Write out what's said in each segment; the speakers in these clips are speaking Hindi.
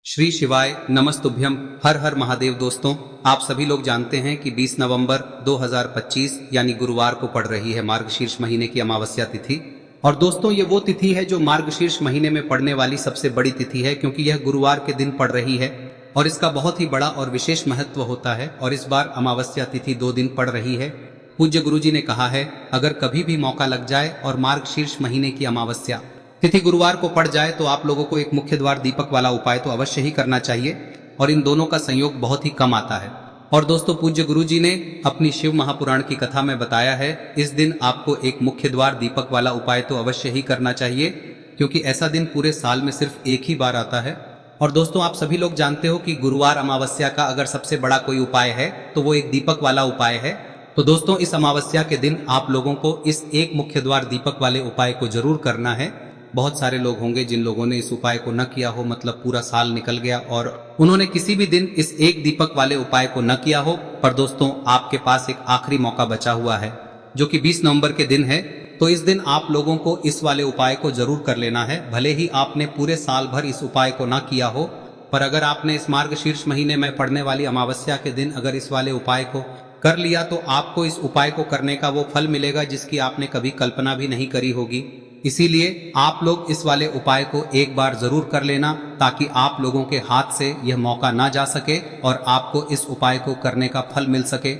श्री शिवाय नमस्तुभ्यम। हर हर महादेव। दोस्तों, आप सभी लोग जानते हैं कि 20 नवंबर 2025 यानी गुरुवार को पड़ रही है मार्गशीर्ष महीने की अमावस्या तिथि। और दोस्तों, ये वो तिथि है जो मार्गशीर्ष महीने में पड़ने वाली सबसे बड़ी तिथि है, क्योंकि यह गुरुवार के दिन पड़ रही है और इसका बहुत ही बड़ा और विशेष महत्व होता है। और इस बार अमावस्या तिथि 2 दिन पड़ रही है। पूज्य गुरुजी ने कहा है, अगर कभी भी मौका लग जाए और मार्गशीर्ष महीने की अमावस्या तिथि गुरुवार को पड़ जाए तो आप लोगों को एक मुख्य द्वार दीपक वाला उपाय तो अवश्य ही करना चाहिए। और इन दोनों का संयोग बहुत ही कम आता है। और दोस्तों, पूज्य गुरुजी ने अपनी शिव महापुराण की कथा में बताया है, इस दिन आपको एक मुख्य द्वार दीपक वाला उपाय तो अवश्य ही करना चाहिए, क्योंकि ऐसा दिन पूरे साल में सिर्फ एक ही बार आता है। और दोस्तों, आप सभी लोग जानते हो कि गुरुवार अमावस्या का अगर सबसे बड़ा कोई उपाय है तो वो एक दीपक वाला उपाय है। तो दोस्तों, इस अमावस्या के दिन आप लोगों को इस एक मुख्य द्वार दीपक वाले उपाय को जरूर करना है। बहुत सारे लोग होंगे जिन लोगों ने इस उपाय को न किया हो, मतलब पूरा साल निकल गया और उन्होंने किसी भी दिन इस एक दीपक वाले उपाय को न किया हो। पर दोस्तों, आपके पास एक आखिरी मौका बचा हुआ है, जो कि 20 नवंबर के दिन है। तो इस दिन आप लोगों को इस वाले उपाय को जरूर कर लेना है। भले ही आपने पूरे साल भर इस उपाय को न किया हो, पर अगर आपने इस मार्गशीर्ष महीने में पड़ने वाली अमावस्या के दिन अगर इस वाले उपाय को कर लिया तो आपको इस उपाय को करने का वो फल मिलेगा जिसकी आपने कभी कल्पना भी नहीं करी होगी। इसीलिए आप लोग इस वाले उपाय को एक बार जरूर कर लेना, ताकि आप लोगों के हाथ से यह मौका ना जा सके और आपको इस उपाय को करने का फल मिल सके।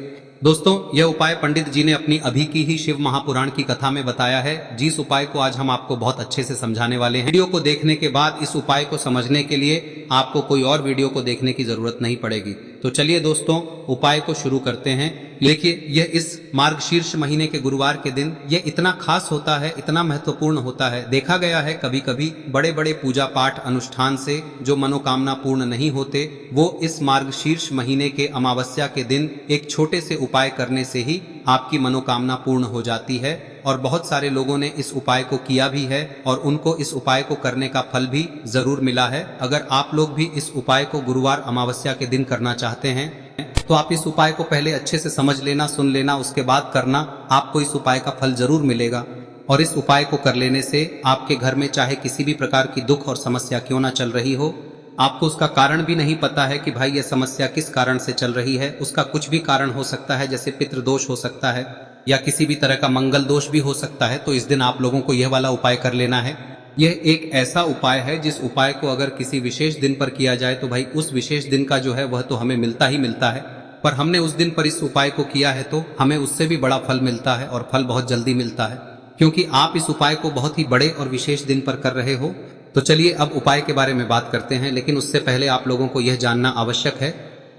दोस्तों, यह उपाय पंडित जी ने अपनी अभी की ही शिव महापुराण की कथा में बताया है, जिस उपाय को आज हम आपको बहुत अच्छे से समझाने वाले हैं। वीडियो को देखने के बाद इस उपाय को समझने के लिए आपको कोई और वीडियो को देखने की जरूरत नहीं पड़ेगी। तो चलिए दोस्तों, उपाय को शुरू करते हैं। देखिए, यह इस मार्गशीर्ष महीने के गुरुवार के दिन यह इतना खास होता है, इतना महत्वपूर्ण होता है। देखा गया है कभी कभी बड़े बड़े पूजा पाठ अनुष्ठान से जो मनोकामना पूर्ण नहीं होते, वो इस मार्गशीर्ष महीने के अमावस्या के दिन एक छोटे से उपाय करने से ही आपकी मनोकामना पूर्ण हो जाती है। और बहुत सारे लोगों ने इस उपाय को किया भी है और उनको इस उपाय को करने का फल भी जरूर मिला है। अगर आप लोग भी इस उपाय को गुरुवार अमावस्या के दिन करना चाहते हैं तो आप इस उपाय को पहले अच्छे से समझ लेना, सुन लेना, उसके बाद करना। आपको इस उपाय का फल जरूर मिलेगा। और इस उपाय को कर लेने से आपके घर में चाहे किसी भी प्रकार की दुख और समस्या क्यों ना चल रही हो, आपको उसका कारण भी नहीं पता है कि भाई यह समस्या किस कारण से चल रही है, उसका कुछ भी कारण हो सकता है, जैसे पितृदोष हो सकता है या किसी भी तरह का मंगल दोष भी हो सकता है। तो इस दिन आप लोगों को यह वाला उपाय कर लेना है। यह एक ऐसा उपाय है जिस उपाय को अगर किसी विशेष दिन पर किया जाए तो भाई उस विशेष दिन का जो है वह तो हमें मिलता ही मिलता है। पर हमने उस दिन पर इस उपाय को किया है तो हमें उससे भी बड़ा फल मिलता है, और फल बहुत जल्दी मिलता है, क्योंकि आप इस उपाय को बहुत ही बड़े और विशेष दिन पर कर रहे हो। तो चलिए अब उपाय के बारे में बात करते हैं, लेकिन उससे पहले आप लोगों को यह जानना आवश्यक है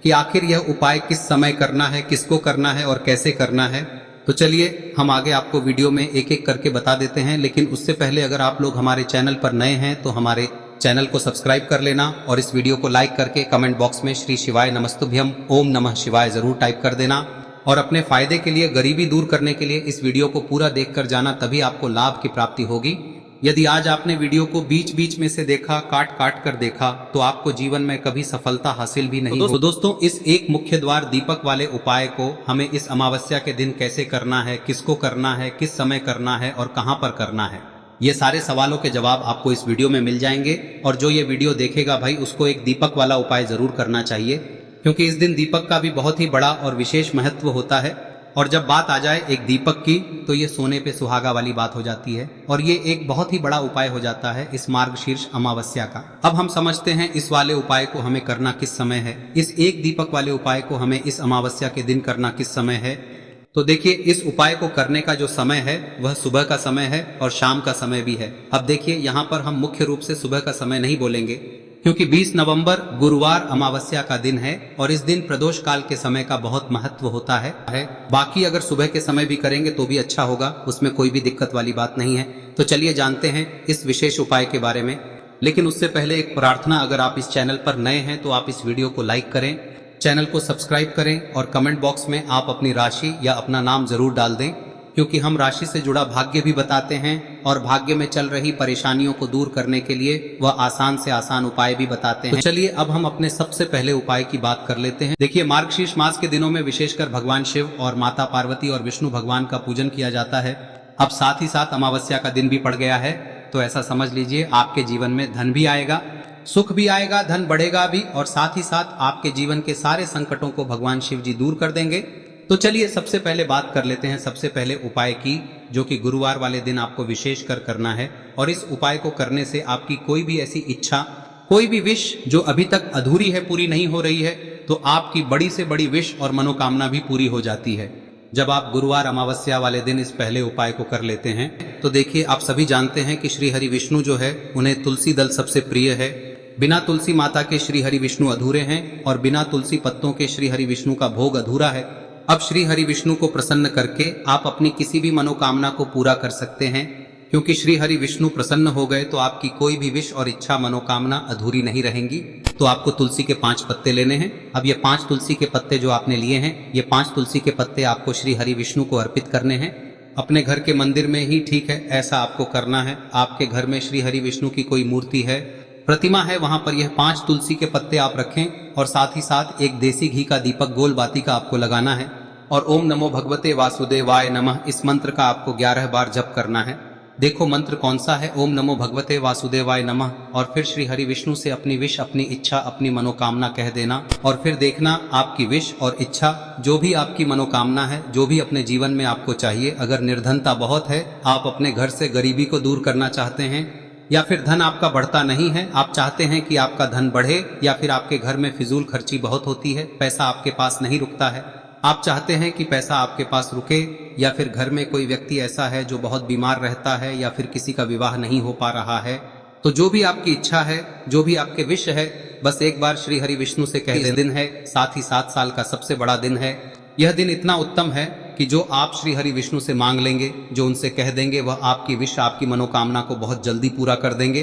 कि आखिर यह उपाय किस समय करना है, किसको करना है और कैसे करना है। तो चलिए हम आगे आपको वीडियो में एक एक करके बता देते हैं। लेकिन उससे पहले अगर आप लोग हमारे चैनल पर नए हैं तो हमारे चैनल को सब्सक्राइब कर लेना और इस वीडियो को लाइक करके कमेंट बॉक्स में श्री शिवाय नमस्तुभ्यम ओम नमः शिवाय जरूर टाइप कर देना। और अपने फायदे के लिए, गरीबी दूर करने के लिए इस वीडियो को पूरा देखकर जाना, तभी आपको लाभ की प्राप्ति होगी। यदि आज आपने वीडियो को बीच बीच में से देखा, काट काट कर देखा, तो आपको जीवन में कभी सफलता हासिल भी नहीं होगी। तो दोस्तों, इस एक मुख्य द्वार दीपक वाले उपाय को हमें इस अमावस्या के दिन कैसे करना है, किसको करना है, किस समय करना है और कहां पर करना है, ये सारे सवालों के जवाब आपको इस वीडियो में मिल जाएंगे। और जो ये वीडियो देखेगा भाई, उसको एक दीपक वाला उपाय जरूर करना चाहिए, क्योंकि इस दिन दीपक का भी बहुत ही बड़ा और विशेष महत्व होता है। और जब बात आ जाए एक दीपक की, तो ये सोने पे सुहागा वाली बात हो जाती है और ये एक बहुत ही बड़ा उपाय हो जाता है इस मार्गशीर्ष अमावस्या का। अब हम समझते हैं इस वाले उपाय को हमें करना किस समय है। इस एक दीपक वाले उपाय को हमें इस अमावस्या के दिन करना किस समय है। तो देखिए, इस उपाय को करने का जो समय है वह सुबह का समय है और शाम का समय भी है। अब देखिए, यहाँ पर हम मुख्य रूप से सुबह का समय नहीं बोलेंगे, क्योंकि 20 नवंबर गुरुवार अमावस्या का दिन है और इस दिन प्रदोष काल के समय का बहुत महत्व होता है। बाकी अगर सुबह के समय भी करेंगे तो भी अच्छा होगा, उसमें कोई भी दिक्कत वाली बात नहीं है। तो चलिए जानते हैं इस विशेष उपाय के बारे में। लेकिन उससे पहले एक प्रार्थना, अगर आप इस चैनल पर नए हैं तो आप इस वीडियो को लाइक करें, चैनल को सब्सक्राइब करें और कमेंट बॉक्स में आप अपनी राशि या अपना नाम जरूर डाल दें, क्योंकि हम राशि से जुड़ा भाग्य भी बताते हैं और भाग्य में चल रही परेशानियों को दूर करने के लिए वह आसान से आसान उपाय भी बताते हैं। तो चलिए अब हम अपने सबसे पहले उपाय की बात कर लेते हैं। देखिए, मार्गशीर्ष मास के दिनों में विशेषकर भगवान शिव और माता पार्वती और विष्णु भगवान का पूजन किया जाता है। अब साथ ही साथ अमावस्या का दिन भी पड़ गया है, तो ऐसा समझ लीजिए आपके जीवन में धन भी आएगा सुख भी आएगा, धन बढ़ेगा भी, और साथ ही साथ आपके जीवन के सारे संकटों को भगवान शिव जी दूर कर देंगे। तो चलिए सबसे पहले बात कर लेते हैं सबसे पहले उपाय की, जो कि गुरुवार वाले दिन आपको विशेष कर करना है। और इस उपाय को करने से आपकी कोई भी ऐसी इच्छा, कोई भी विश जो अभी तक अधूरी है, पूरी नहीं हो रही है, तो आपकी बड़ी से बड़ी विश और मनोकामना भी पूरी हो जाती है जब आप गुरुवार अमावस्या वाले दिन इस पहले उपाय को कर लेते हैं। तो देखिए, आप सभी जानते हैं कि श्री हरि विष्णु जो है उन्हें तुलसी दल सबसे प्रिय है। बिना तुलसी माता के श्री हरि विष्णु अधूरे हैं और बिना तुलसी पत्तों के श्री हरि विष्णु का भोग अधूरा है। अब श्री हरि विष्णु को प्रसन्न करके आप अपनी किसी भी मनोकामना को पूरा कर सकते हैं, क्योंकि श्री हरि विष्णु प्रसन्न हो गए तो आपकी कोई भी विश और इच्छा मनोकामना अधूरी नहीं रहेंगी। तो आपको तुलसी के 5 पत्ते लेने हैं। अब ये 5 तुलसी के पत्ते जो आपने लिए हैं, ये 5 तुलसी के पत्ते आपको श्री हरि विष्णु को अर्पित करने हैं। अपने घर के मंदिर में ही ठीक है, ऐसा आपको करना है। आपके घर में श्री हरि विष्णु की कोई मूर्ति है, प्रतिमा है, वहां पर यह 5 तुलसी के पत्ते आप रखें और साथ ही साथ एक देसी घी का दीपक गोल बाती का आपको लगाना है। और ओम नमो भगवते वासुदेवाय नमः इस मंत्र का आपको 11 बार जप करना है। देखो मंत्र कौन सा है, ओम नमो भगवते वासुदेवाय नमः, और फिर श्री हरि विष्णु से अपनी विश, अपनी इच्छा, अपनी मनोकामना कह देना। और फिर देखना आपकी विश और इच्छा, जो भी आपकी मनोकामना है, जो भी अपने जीवन में आपको चाहिए। अगर निर्धनता बहुत है, आप अपने घर से गरीबी को दूर करना चाहते हैं, या फिर धन आपका बढ़ता नहीं है, आप चाहते हैं कि आपका धन बढ़े, या फिर आपके घर में फिजूल खर्ची बहुत होती है, पैसा आपके पास नहीं रुकता है, आप चाहते हैं कि पैसा आपके पास रुके, या फिर घर में कोई व्यक्ति ऐसा है जो बहुत बीमार रहता है, या फिर किसी का विवाह नहीं हो पा रहा है, तो जो भी आपकी इच्छा है, जो भी आपके विश है, बस एक बार श्री हरि विष्णु से कह दिन है। साथ ही 7 साल का सबसे बड़ा दिन है। यह दिन इतना उत्तम है कि जो आप श्री हरि विष्णु से मांग लेंगे, जो उनसे कह देंगे, वह आपकी विश, आपकी मनोकामना को बहुत जल्दी पूरा कर देंगे।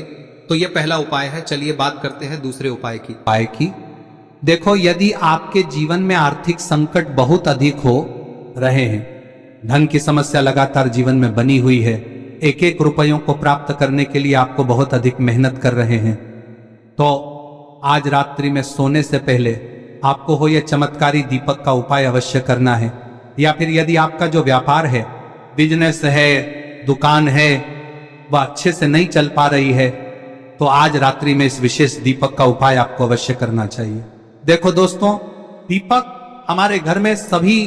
तो यह पहला उपाय है। चलिए बात करते हैं दूसरे उपाय की। देखो, यदि आपके जीवन में आर्थिक संकट बहुत अधिक हो रहे हैं, धन की समस्या लगातार जीवन में बनी हुई है, एक एक रुपयों को प्राप्त करने के लिए आपको बहुत अधिक मेहनत कर रहे हैं, तो आज रात्रि में सोने से पहले आपको हो यह चमत्कारी दीपक का उपाय अवश्य करना है। या फिर यदि आपका जो व्यापार है, बिजनेस है, दुकान है, वह अच्छे से नहीं चल पा रही है, तो आज रात्रि में इस विशेष दीपक का उपाय आपको अवश्य करना चाहिए। देखो दोस्तों, दीपक हमारे घर में सभी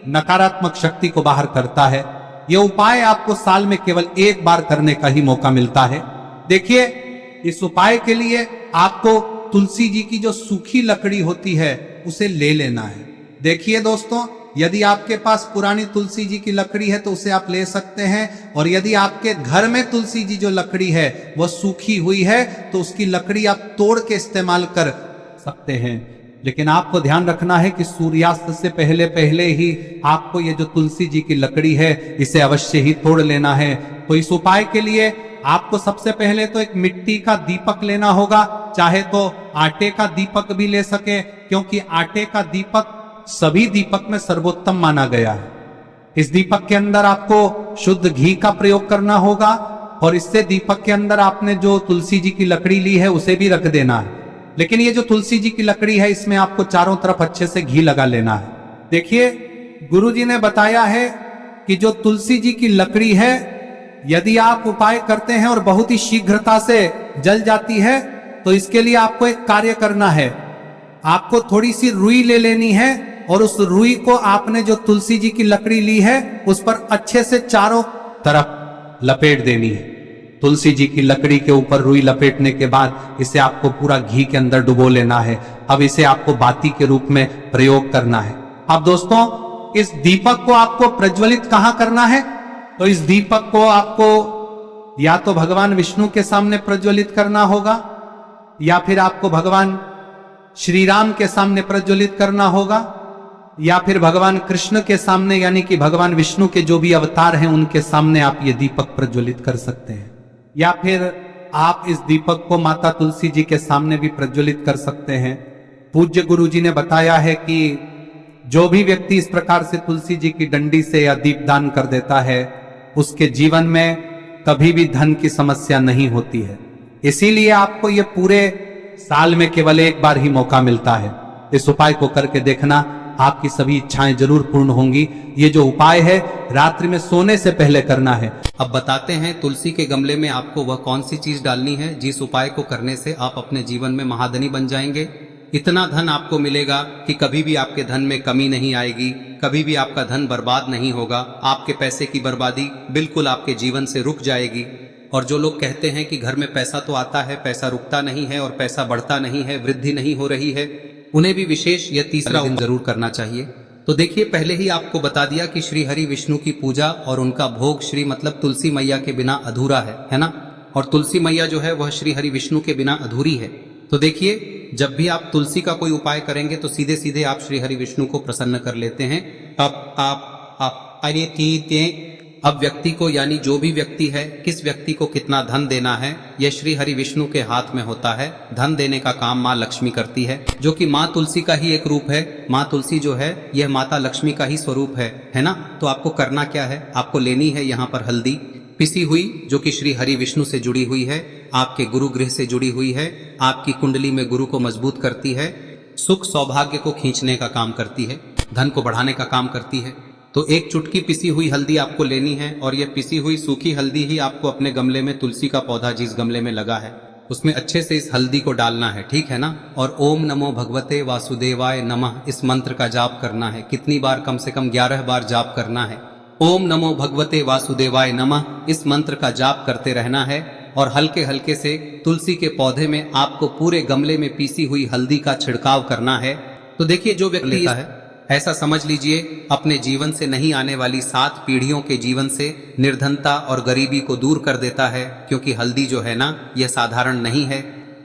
नकारात्मक शक्ति को बाहर करता है। यह उपाय आपको साल में केवल 1 बार करने का ही मौका मिलता है। देखिए, इस उपाय के लिए आपको तुलसी जी की जो सूखी लकड़ी होती है उसे ले लेना है। देखिए दोस्तों, यदि आपके पास पुरानी तुलसी जी की लकड़ी है तो उसे आप ले सकते हैं, और यदि आपके घर में तुलसी जी जो लकड़ी है वह सूखी हुई है तो उसकी लकड़ी आप तोड़ के इस्तेमाल कर सकते हैं। लेकिन आपको ध्यान रखना है कि सूर्यास्त से पहले पहले ही आपको ये जो तुलसी जी की लकड़ी है इसे अवश्य ही तोड़ लेना है। तो इस उपाय के लिए आपको सबसे पहले तो एक मिट्टी का दीपक लेना होगा, चाहे तो आटे का दीपक भी ले सके, क्योंकि आटे का दीपक सभी दीपक में सर्वोत्तम माना गया है। इस दीपक के अंदर आपको शुद्ध घी का प्रयोग करना होगा, और इससे दीपक के अंदर आपने जो तुलसी जी की लकड़ी ली है उसे भी रख देना है। लेकिन ये जो तुलसी जी की लकड़ी है, इसमें आपको चारों तरफ अच्छे से घी लगा लेना है। देखिए, गुरुजी ने बताया है कि जो तुलसी जी की लकड़ी है, यदि आप उपाय करते हैं और बहुत ही शीघ्रता से जल जाती है, तो इसके लिए आपको एक कार्य करना है। आपको थोड़ी सी रुई ले लेनी है, और उस रुई को आपने जो तुलसी जी की लकड़ी ली है उस पर अच्छे से चारों तरफ लपेट देनी है। तुलसी जी की लकड़ी के ऊपर रुई लपेटने के बाद इसे आपको पूरा घी के अंदर डुबो लेना है। अब इसे आपको बाती के रूप में प्रयोग करना है। अब दोस्तों, इस दीपक को आपको प्रज्वलित कहां करना है? तो इस दीपक को आपको या तो भगवान विष्णु के सामने प्रज्वलित करना होगा, या फिर आपको भगवान श्री राम के सामने प्रज्वलित करना होगा, या फिर भगवान कृष्ण के सामने, यानी कि भगवान विष्णु के जो भी अवतार हैं उनके सामने आप ये दीपक प्रज्वलित कर सकते हैं। या फिर आप इस दीपक को माता तुलसी जी के सामने भी प्रज्वलित कर सकते हैं। पूज्य गुरु जी ने बताया है कि जो भी व्यक्ति इस प्रकार से तुलसी जी की डंडी से या दीपदान कर देता है, उसके जीवन में कभी भी धन की समस्या नहीं होती है। इसीलिए आपको ये पूरे साल में केवल 1 बार ही मौका मिलता है। इस उपाय को करके देखना, आपकी सभी इच्छाएं जरूर पूर्ण होंगी। ये जो उपाय है रात्रि में सोने से पहले करना है। अब बताते हैं तुलसी के गमले में आपको वह कौन सी चीज डालनी है जिस उपाय को करने से आप अपने जीवन में महाधनी बन जाएंगे। इतना धन आपको मिलेगा कि कभी भी आपके धन में कमी नहीं आएगी, कभी भी आपका धन बर्बाद नहीं होगा। आपके पैसे की बर्बादी बिल्कुल आपके जीवन से रुक जाएगी। और जो लोग कहते हैं कि घर में पैसा तो आता है, पैसा रुकता नहीं है और पैसा बढ़ता नहीं है, वृद्धि नहीं हो रही है, उन्हें भी विशेष यह तीसरा दिन जरूर करना चाहिए। तो देखिए, पहले ही आपको बता दिया कि श्री हरि विष्णु की पूजा और उनका भोग श्री मतलब तुलसी मैया के बिना अधूरा है ना। और तुलसी मैया जो है वह श्री हरि विष्णु के बिना अधूरी है। तो देखिए, जब भी आप तुलसी का कोई उपाय करेंगे तो सीधे सीधे आप श्री हरि विष्णु को प्रसन्न कर लेते हैं। अब व्यक्ति को, यानी जो भी व्यक्ति है, किस व्यक्ति को कितना धन देना है, यह श्री हरि विष्णु के हाथ में होता है। धन देने का काम माँ लक्ष्मी करती है, जो कि माँ तुलसी का ही एक रूप है। माँ तुलसी जो है यह माता लक्ष्मी का ही स्वरूप है ना। तो आपको करना क्या है, आपको लेनी है यहाँ पर हल्दी पिसी हुई, जो कि श्री हरि विष्णु से जुड़ी हुई है, आपके गुरु गृह से जुड़ी हुई है, आपकी कुंडली में गुरु को मजबूत करती है, सुख सौभाग्य को खींचने का काम करती है, धन को बढ़ाने का काम करती है। तो एक चुटकी पिसी हुई हल्दी आपको लेनी है और यह पिसी हुई सूखी हल्दी ही आपको अपने गमले में, तुलसी का पौधा जिस गमले में लगा है उसमें अच्छे से इस हल्दी को डालना है, ठीक है ना। और ओम नमो भगवते वासुदेवाय नमः इस मंत्र का जाप करना है। कितनी बार? कम से कम 11 बार जाप करना है। ओम नमो भगवते वासुदेवाय नमः इस मंत्र का जाप करते रहना है और हल्के हल्के से तुलसी के पौधे में आपको पूरे गमले में पीसी हुई हल्दी का छिड़काव करना है। तो देखिए, जो व्यक्ति लेता है, ऐसा समझ लीजिए अपने जीवन से नहीं आने वाली 7 पीढ़ियों के जीवन से निर्धनता और गरीबी को दूर कर देता है। क्योंकि हल्दी जो है ना, यह साधारण नहीं है।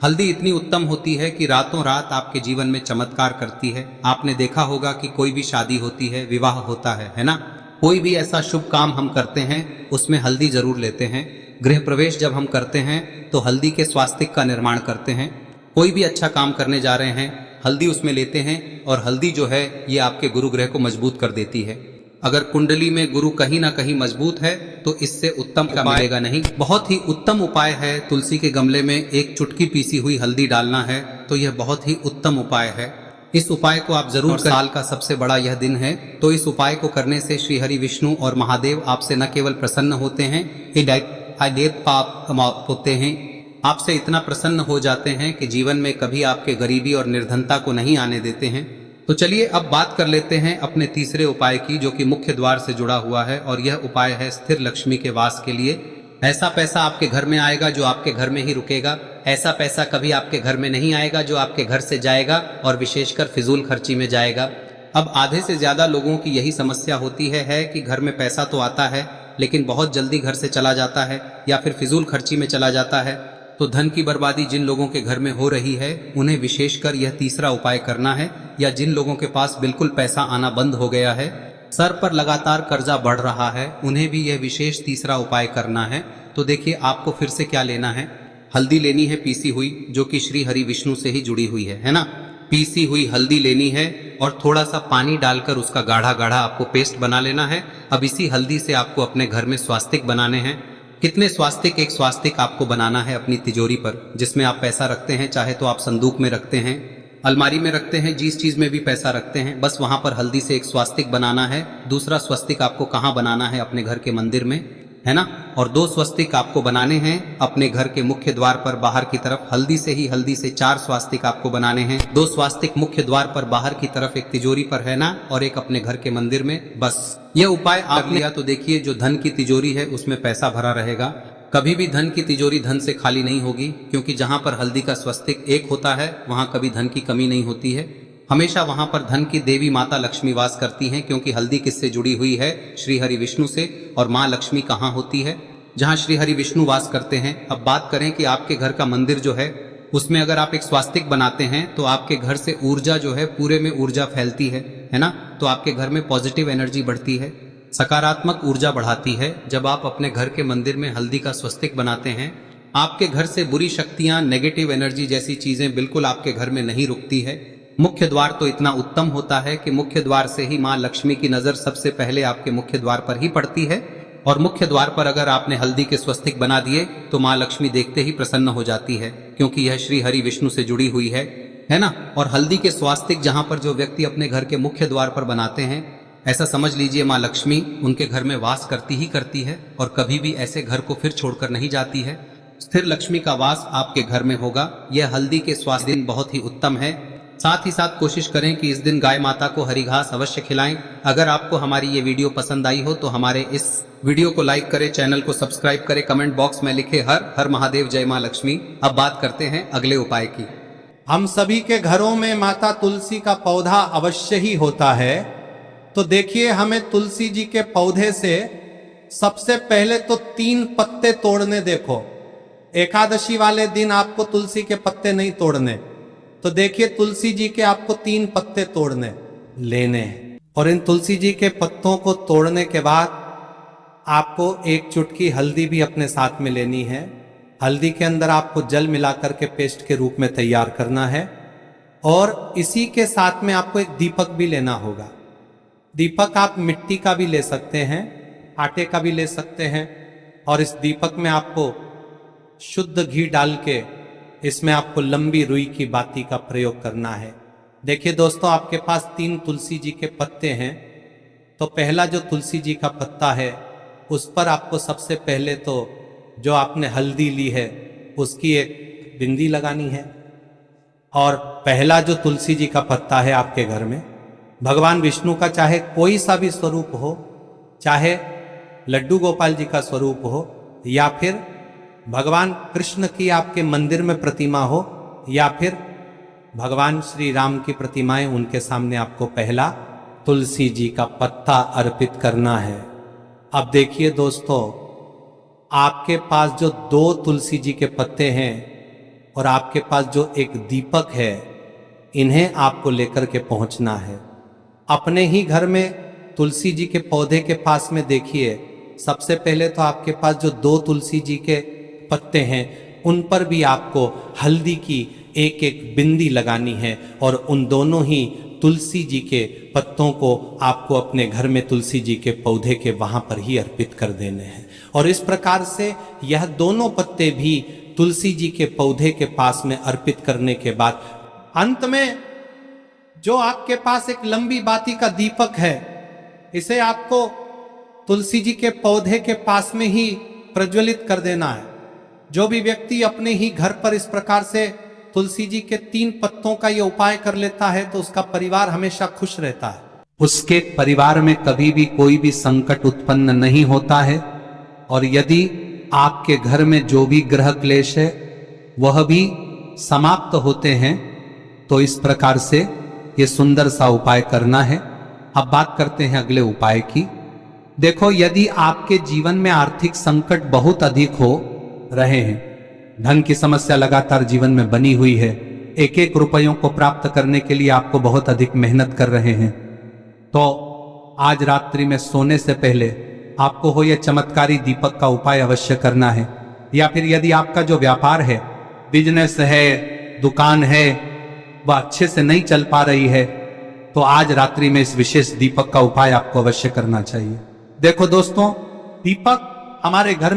हल्दी इतनी उत्तम होती है कि रातों रात आपके जीवन में चमत्कार करती है। आपने देखा होगा कि कोई भी शादी होती है, विवाह होता है ना, कोई भी ऐसा शुभ काम हम करते हैं उसमें हल्दी जरूर लेते हैं। गृह प्रवेश जब हम करते हैं तो हल्दी के स्वास्तिक का निर्माण करते हैं। कोई भी अच्छा काम करने जा रहे हैं, हल्दी उसमें लेते हैं और हल्दी जो है ये आपके गुरु ग्रह को मजबूत कर देती है। अगर कुंडली में गुरु कहीं ना कहीं मजबूत है तो इससे उत्तम का मिलेगा नहीं। बहुत ही उत्तम उपाय है, तुलसी के गमले में एक चुटकी पीसी हुई हल्दी डालना है, तो यह बहुत ही उत्तम उपाय है। इस उपाय को आप जरूर करें। साल का सबसे बड़ा यह दिन है, तो इस उपाय को करने से श्री हरि विष्णु और महादेव आपसे न केवल प्रसन्न होते हैं, पाप होते हैं, आपसे इतना प्रसन्न हो जाते हैं कि जीवन में कभी आपके गरीबी और निर्धनता को नहीं आने देते हैं। तो चलिए अब बात कर लेते हैं अपने तीसरे उपाय की, जो कि मुख्य द्वार से जुड़ा हुआ है। और यह उपाय है स्थिर लक्ष्मी के वास के लिए। ऐसा पैसा आपके घर में आएगा जो आपके घर में ही रुकेगा। ऐसा पैसा कभी आपके घर में नहीं आएगा जो आपके घर से जाएगा और विशेषकर फिजूल खर्ची में जाएगा। अब आधे से ज्यादा लोगों की यही समस्या होती है कि घर में पैसा तो आता है लेकिन बहुत जल्दी घर से चला जाता है या फिर फिजूल खर्ची में चला जाता है। तो धन की बर्बादी जिन लोगों के घर में हो रही है उन्हें विशेषकर यह तीसरा उपाय करना है। या जिन लोगों के पास बिल्कुल पैसा आना बंद हो गया है, सर पर लगातार कर्जा बढ़ रहा है, उन्हें भी यह विशेष तीसरा उपाय करना है। तो देखिए, आपको फिर से क्या लेना है, हल्दी लेनी है पीसी हुई, जो कि श्री हरि विष्णु से ही जुड़ी हुई है ना। पीसी हुई हल्दी लेनी है और थोड़ा सा पानी डालकर उसका गाढ़ा गाढ़ा आपको पेस्ट बना लेना है। अब इसी हल्दी से आपको अपने घर में स्वास्तिक बनाने हैं। कितने स्वास्तिक? एक स्वास्तिक आपको बनाना है अपनी तिजोरी पर, जिसमें आप पैसा रखते हैं। चाहे तो आप संदूक में रखते हैं, अलमारी में रखते हैं, जिस चीज में भी पैसा रखते हैं, बस वहां पर हल्दी से एक स्वास्तिक बनाना है। दूसरा स्वस्तिक आपको कहाँ बनाना है? अपने घर के मंदिर में, है ना। और 2 स्वस्तिक आपको बनाने हैं अपने घर के मुख्य द्वार पर बाहर की तरफ। हल्दी से 4 स्वास्तिक आपको बनाने हैं। 2 स्वास्तिक मुख्य द्वार पर बाहर की तरफ, एक तिजोरी पर, है ना, और एक अपने घर के मंदिर में। बस यह उपाय आप लिया तो देखिए, जो धन की तिजोरी है उसमें पैसा भरा रहेगा। कभी भी धन की तिजोरी धन से खाली नहीं होगी, क्योंकि जहां पर हल्दी का स्वस्तिक एक होता है वहां कभी धन की कमी नहीं होती है। हमेशा वहां पर धन की देवी माता लक्ष्मी वास करती हैं, क्योंकि हल्दी किससे जुड़ी हुई है? श्री हरि विष्णु से। और माँ लक्ष्मी कहाँ होती है? जहाँ श्री हरि विष्णु वास करते हैं। अब बात करें कि आपके घर का मंदिर जो है उसमें अगर आप एक स्वास्तिक बनाते हैं तो आपके घर से ऊर्जा जो है, पूरे में ऊर्जा फैलती है ना। तो आपके घर में पॉजिटिव एनर्जी बढ़ती है, सकारात्मक ऊर्जा बढ़ाती है। जब आप अपने घर के मंदिर में हल्दी का स्वस्तिक बनाते हैं, आपके घर से बुरी शक्तियां, नेगेटिव एनर्जी जैसी चीजें बिल्कुल आपके घर में नहीं रुकती है। मुख्य द्वार तो इतना उत्तम होता है कि मुख्य द्वार से ही माँ लक्ष्मी की नजर सबसे पहले आपके मुख्य द्वार पर ही पड़ती है। और मुख्य द्वार पर अगर आपने हल्दी के स्वस्तिक बना दिए तो माँ लक्ष्मी देखते ही प्रसन्न हो जाती है, क्योंकि यह श्री हरि विष्णु से जुड़ी हुई है ना। और हल्दी के स्वास्तिक जहां पर जो व्यक्ति अपने घर के मुख्य द्वार पर बनाते हैं, ऐसा समझ लीजिए माँ लक्ष्मी उनके घर में वास करती ही करती है और कभी भी ऐसे घर को फिर छोड़कर नहीं जाती है। स्थिर लक्ष्मी का वास आपके घर में होगा। यह हल्दी के स्वास्थ्य दिन बहुत ही उत्तम है। साथ ही साथ कोशिश करें कि इस दिन गाय माता को हरी घास अवश्य खिलाएं। अगर आपको हमारी ये वीडियो पसंद आई हो तो हमारे इस वीडियो को लाइक करें, चैनल को सब्सक्राइब करें, कमेंट बॉक्स में लिखे हर हर महादेव, जय माँ लक्ष्मी। अब बात करते हैं अगले उपाय की। हम सभी के घरों में माता तुलसी का पौधा अवश्य ही होता है। तो देखिए, हमें तुलसी जी के पौधे से सबसे पहले तो 3 पत्ते तोड़ने। देखो, एकादशी वाले दिन आपको तुलसी के पत्ते नहीं तोड़ने। तो देखिए, तुलसी जी के आपको 3 पत्ते तोड़ने लेने हैं। और इन तुलसी जी के पत्तों को तोड़ने के बाद आपको 1 चुटकी हल्दी भी अपने साथ में लेनी है। हल्दी के अंदर आपको जल मिलाकर के पेस्ट के रूप में तैयार करना है। और इसी के साथ में आपको एक दीपक भी लेना होगा। दीपक आप मिट्टी का भी ले सकते हैं, आटे का भी ले सकते हैं। और इस दीपक में आपको शुद्ध घी डाल के इसमें आपको लंबी रुई की बाती का प्रयोग करना है। देखिए दोस्तों, आपके पास 3 तुलसी जी के पत्ते हैं। तो पहला जो तुलसी जी का पत्ता है उस पर आपको सबसे पहले तो जो आपने हल्दी ली है उसकी एक बिंदी लगानी है। और पहला जो तुलसी जी का पत्ता है आपके घर में, भगवान विष्णु का चाहे कोई सा भी स्वरूप हो, चाहे लड्डू गोपाल जी का स्वरूप हो, या फिर भगवान कृष्ण की आपके मंदिर में प्रतिमा हो, या फिर भगवान श्री राम की प्रतिमाएं, उनके सामने आपको पहला तुलसी जी का पत्ता अर्पित करना है। अब देखिए दोस्तों, आपके पास जो 2 तुलसी जी के पत्ते हैं और आपके पास जो एक दीपक है, इन्हें आपको लेकर के पहुंचना है। अपने ही घर में तुलसी जी के पौधे के पास में देखिए, सबसे पहले तो आपके पास जो 2 तुलसी जी के पत्ते हैं उन पर भी आपको हल्दी की एक एक बिंदी लगानी है। और उन दोनों ही तुलसी जी के पत्तों को आपको अपने घर में तुलसी जी के पौधे के वहां पर ही अर्पित कर देने हैं। और इस प्रकार से यह दोनों पत्ते भी तुलसी जी के पौधे के पास में अर्पित करने के बाद अंत में जो आपके पास एक लंबी बाती का दीपक है, इसे आपको तुलसी जी के पौधे के पास में ही प्रज्वलित कर देना है। जो भी व्यक्ति अपने ही घर पर इस प्रकार से तुलसी जी के 3 पत्तों का यह उपाय कर लेता है तो उसका परिवार हमेशा खुश रहता है। उसके परिवार में कभी भी कोई भी संकट उत्पन्न नहीं होता है। और यदि आपके घर में जो भी ग्रह क्लेश है वह भी समाप्त होते हैं। तो इस प्रकार से ये सुंदर सा उपाय करना है। अब बात करते हैं अगले उपाय की। देखो, यदि आपके जीवन में आर्थिक संकट बहुत अधिक हो रहे हैं, धन की समस्या लगातार जीवन में बनी हुई है, एक एक रुपयों को प्राप्त करने के लिए आपको बहुत अधिक मेहनत कर रहे हैं, तो आज रात्रि में सोने से पहले आपको हो यह चमत्कारी दीपक का उपाय अवश्य करना है। या फिर यदि आपका जो व्यापार है, बिजनेस है, दुकान है, वह अच्छे से नहीं चल पा रही है, तो आज रात्रि में इस विशेष दीपक का उपाय आपको अवश्य करना चाहिए। देखो दोस्तों, दीपक हमारे घर